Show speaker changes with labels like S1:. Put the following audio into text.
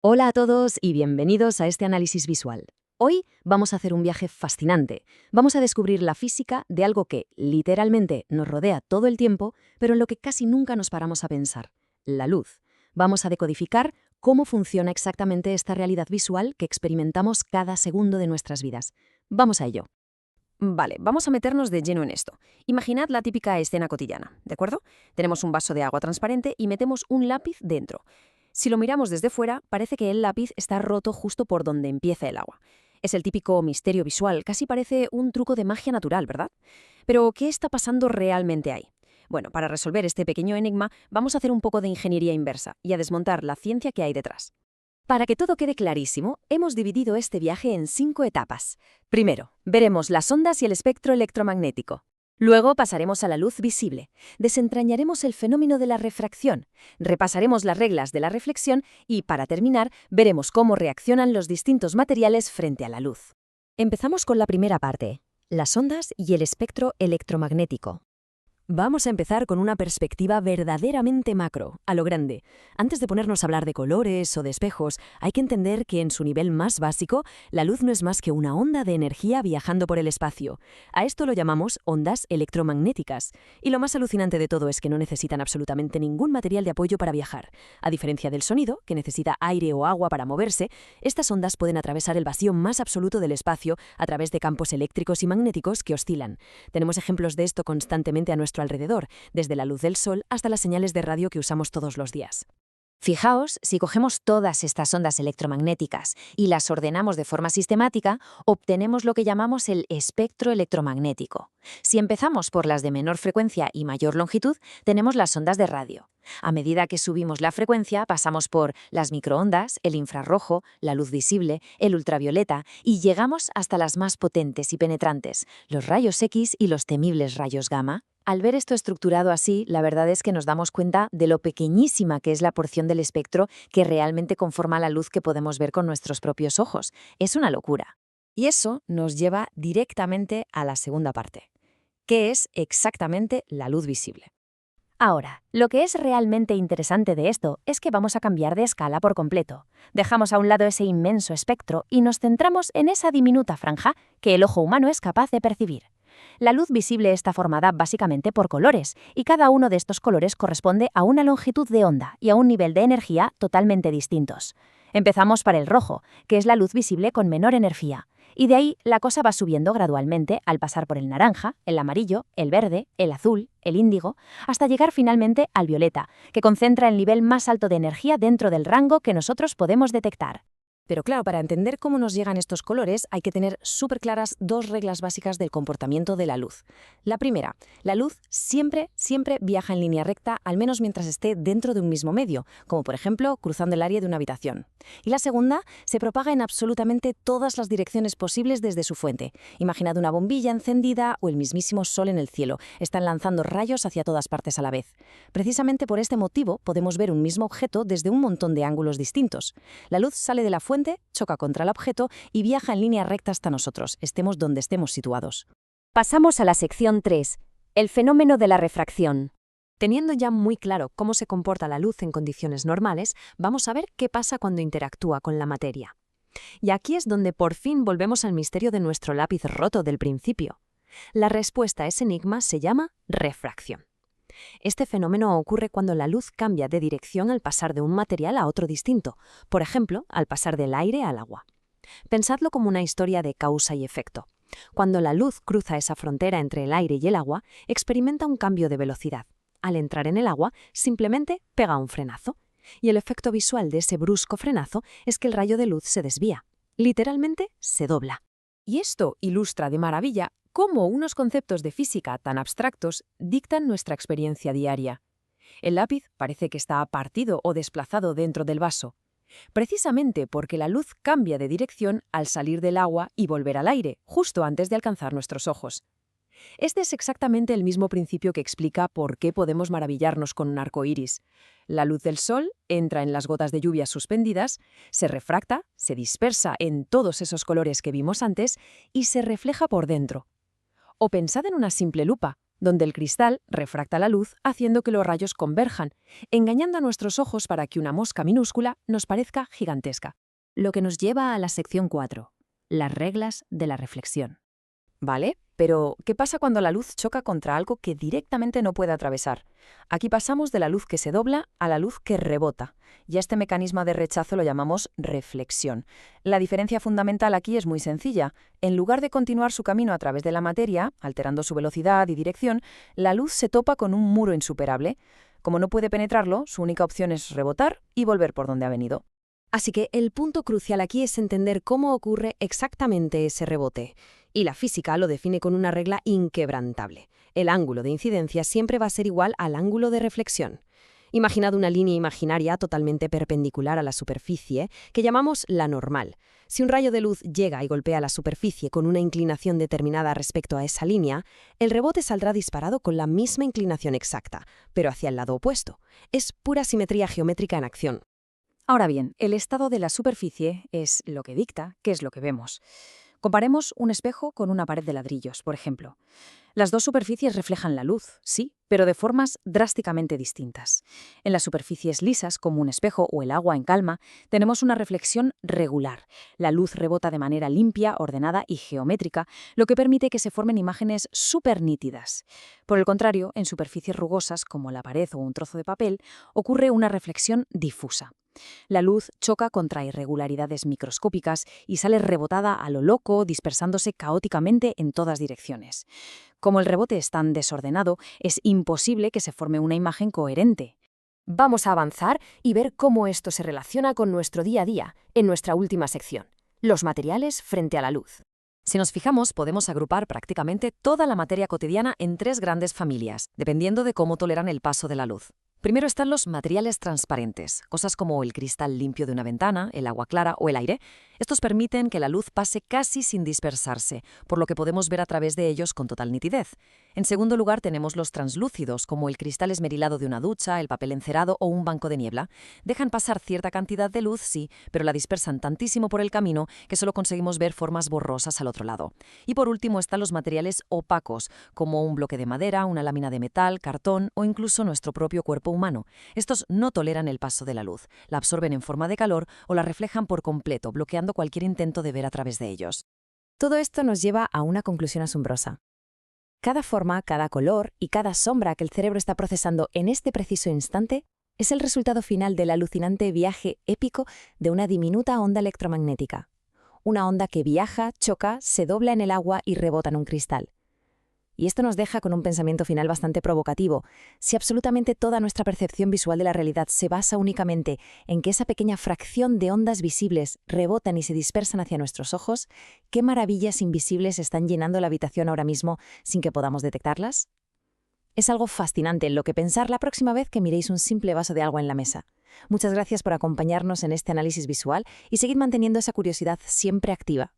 S1: Hola a todos y bienvenidos a este análisis visual. Hoy vamos a hacer un viaje fascinante. Vamos a descubrir la física de algo que, literalmente, nos rodea todo el tiempo, pero en lo que casi nunca nos paramos a pensar: la luz. Vamos a decodificar cómo funciona exactamente esta realidad visual que experimentamos cada segundo de nuestras vidas. Vamos a ello.
S2: Vale, vamos a meternos de lleno en esto. Imaginad la típica escena cotidiana, ¿de acuerdo? Tenemos un vaso de agua transparente y metemos un lápiz dentro. Si lo miramos desde fuera, parece que el lápiz está roto justo por donde empieza el agua. Es el típico misterio visual, casi parece un truco de magia natural, ¿verdad? Pero, ¿qué está pasando realmente ahí? Bueno, para resolver este pequeño enigma, vamos a hacer un poco de ingeniería inversa y a desmontar la ciencia que hay detrás.
S1: Para que todo quede clarísimo, hemos dividido este viaje en 5 etapas. Primero, veremos las ondas y el espectro electromagnético. Luego pasaremos a la luz visible. Desentrañaremos el fenómeno de la refracción. Repasaremos las reglas de la reflexión y, para terminar, veremos cómo reaccionan los distintos materiales frente a la luz. Empezamos con la primera parte: las ondas y el espectro electromagnético. Vamos a empezar con una perspectiva verdaderamente macro, a lo grande. Antes de ponernos a hablar de colores o de espejos, hay que entender que en su nivel más básico, la luz no es más que una onda de energía viajando por el espacio. A esto lo llamamos ondas electromagnéticas. Y lo más alucinante de todo es que no necesitan absolutamente ningún material de apoyo para viajar. A diferencia del sonido, que necesita aire o agua para moverse, estas ondas pueden atravesar el vacío más absoluto del espacio a través de campos eléctricos y magnéticos que oscilan. Tenemos ejemplos de esto constantemente a nuestro alrededor, desde la luz del sol hasta las señales de radio que usamos todos los días.
S3: Fijaos, si cogemos todas estas ondas electromagnéticas y las ordenamos de forma sistemática, obtenemos lo que llamamos el espectro electromagnético. Si empezamos por las de menor frecuencia y mayor longitud, tenemos las ondas de radio. A medida que subimos la frecuencia, pasamos por las microondas, el infrarrojo, la luz visible, el ultravioleta y llegamos hasta las más potentes y penetrantes, los rayos X y los temibles rayos gamma. Al ver esto estructurado así, la verdad es que nos damos cuenta de lo pequeñísima que es la porción del espectro que realmente conforma la luz que podemos ver con nuestros propios ojos. Es una locura.
S2: Y eso nos lleva directamente a la segunda parte. ¿Qué es exactamente la luz visible?
S3: Ahora, lo que es realmente interesante de esto es que vamos a cambiar de escala por completo. Dejamos a un lado ese inmenso espectro y nos centramos en esa diminuta franja que el ojo humano es capaz de percibir. La luz visible está formada básicamente por colores, y cada uno de estos colores corresponde a una longitud de onda y a un nivel de energía totalmente distintos. Empezamos para el rojo, que es la luz visible con menor energía, y de ahí la cosa va subiendo gradualmente al pasar por el naranja, el amarillo, el verde, el azul, el índigo, hasta llegar finalmente al violeta, que concentra el nivel más alto de energía dentro del rango que nosotros podemos detectar.
S2: Pero claro, para entender cómo nos llegan estos colores hay que tener súper claras dos reglas básicas del comportamiento de la luz. La primera, la luz siempre viaja en línea recta, al menos mientras esté dentro de un mismo medio, como por ejemplo cruzando el área de una habitación. Y la segunda, se propaga en absolutamente todas las direcciones posibles desde su fuente. Imaginad una bombilla encendida o el mismísimo sol en el cielo. Están lanzando rayos hacia todas partes a la vez. Precisamente por este motivo podemos ver un mismo objeto desde un montón de ángulos distintos. La luz sale de la fuente, choca contra el objeto y viaja en línea recta hasta nosotros, estemos donde estemos situados.
S3: Pasamos a la sección 3, el fenómeno de la refracción.
S2: Teniendo ya muy claro cómo se comporta la luz en condiciones normales, vamos a ver qué pasa cuando interactúa con la materia. Y aquí es donde por fin volvemos al misterio de nuestro lápiz roto del principio. La respuesta a ese enigma se llama refracción. Este fenómeno ocurre cuando la luz cambia de dirección al pasar de un material a otro distinto, por ejemplo, al pasar del aire al agua. Pensadlo como una historia de causa y efecto. Cuando la luz cruza esa frontera entre el aire y el agua, experimenta un cambio de velocidad. Al entrar en el agua, simplemente pega un frenazo. Y el efecto visual de ese brusco frenazo es que el rayo de luz se desvía. Literalmente, se dobla. Y esto ilustra de maravilla cómo unos conceptos de física tan abstractos dictan nuestra experiencia diaria. El lápiz parece que está partido o desplazado dentro del vaso, precisamente porque la luz cambia de dirección al salir del agua y volver al aire, justo antes de alcanzar nuestros ojos. Este es exactamente el mismo principio que explica por qué podemos maravillarnos con un arco iris. La luz del sol entra en las gotas de lluvia suspendidas, se refracta, se dispersa en todos esos colores que vimos antes y se refleja por dentro. O pensad en una simple lupa. donde el cristal refracta la luz haciendo que los rayos converjan, engañando a nuestros ojos para que una mosca minúscula nos parezca gigantesca.
S3: Lo que nos lleva a la sección 4, las reglas de la reflexión.
S1: Vale, pero ¿qué pasa cuando la luz choca contra algo que directamente no puede atravesar? Aquí pasamos de la luz que se dobla a la luz que rebota, y a este mecanismo de rechazo lo llamamos reflexión. La diferencia fundamental aquí es muy sencilla. En lugar de continuar su camino a través de la materia, alterando su velocidad y dirección, la luz se topa con un muro insuperable. Como no puede penetrarlo, su única opción es rebotar y volver por donde ha venido.
S2: Así que el punto crucial aquí es entender cómo ocurre exactamente ese rebote. Y la física lo define con una regla inquebrantable. El ángulo de incidencia siempre va a ser igual al ángulo de reflexión. Imaginad una línea imaginaria totalmente perpendicular a la superficie, que llamamos la normal. Si un rayo de luz llega y golpea la superficie con una inclinación determinada respecto a esa línea, el rebote saldrá disparado con la misma inclinación exacta, pero hacia el lado opuesto. Es pura simetría geométrica en acción.
S3: Ahora bien, el estado de la superficie es lo que dicta qué es lo que vemos. Comparemos un espejo con una pared de ladrillos, por ejemplo. Las dos superficies reflejan la luz, sí, pero de formas drásticamente distintas. En las superficies lisas, como un espejo o el agua en calma, tenemos una reflexión regular. La luz rebota de manera limpia, ordenada y geométrica, lo que permite que se formen imágenes súper nítidas. Por el contrario, en superficies rugosas, como la pared o un trozo de papel, ocurre una reflexión difusa. La luz choca contra irregularidades microscópicas y sale rebotada a lo loco, dispersándose caóticamente en todas direcciones. Como el rebote es tan desordenado, es imposible que se forme una imagen coherente.
S4: Vamos a avanzar y ver cómo esto se relaciona con nuestro día a día, en nuestra última sección, los materiales frente a la luz.
S1: Si nos fijamos, podemos agrupar prácticamente toda la materia cotidiana en 3 grandes familias, dependiendo de cómo toleran el paso de la luz. Primero están los materiales transparentes, cosas como el cristal limpio de una ventana, el agua clara o el aire. Estos permiten que la luz pase casi sin dispersarse, por lo que podemos ver a través de ellos con total nitidez. En segundo lugar tenemos los translúcidos, como el cristal esmerilado de una ducha, el papel encerado o un banco de niebla. Dejan pasar cierta cantidad de luz, sí, pero la dispersan tantísimo por el camino que solo conseguimos ver formas borrosas al otro lado. Y por último están los materiales opacos, como un bloque de madera, una lámina de metal, cartón o incluso nuestro propio cuerpo humano. Estos no toleran el paso de la luz, la absorben en forma de calor o la reflejan por completo, bloqueando cualquier intento de ver a través de ellos.
S2: Todo esto nos lleva a una conclusión asombrosa. Cada forma, cada color y cada sombra que el cerebro está procesando en este preciso instante es el resultado final del alucinante viaje épico de una diminuta onda electromagnética. Una onda que viaja, choca, se dobla en el agua y rebota en un cristal. Y esto nos deja con un pensamiento final bastante provocativo. Si absolutamente toda nuestra percepción visual de la realidad se basa únicamente en que esa pequeña fracción de ondas visibles rebotan y se dispersan hacia nuestros ojos, ¿qué maravillas invisibles están llenando la habitación ahora mismo sin que podamos detectarlas? Es algo fascinante en lo que pensar la próxima vez que miréis un simple vaso de agua en la mesa. Muchas gracias por acompañarnos en este análisis visual y seguid manteniendo esa curiosidad siempre activa.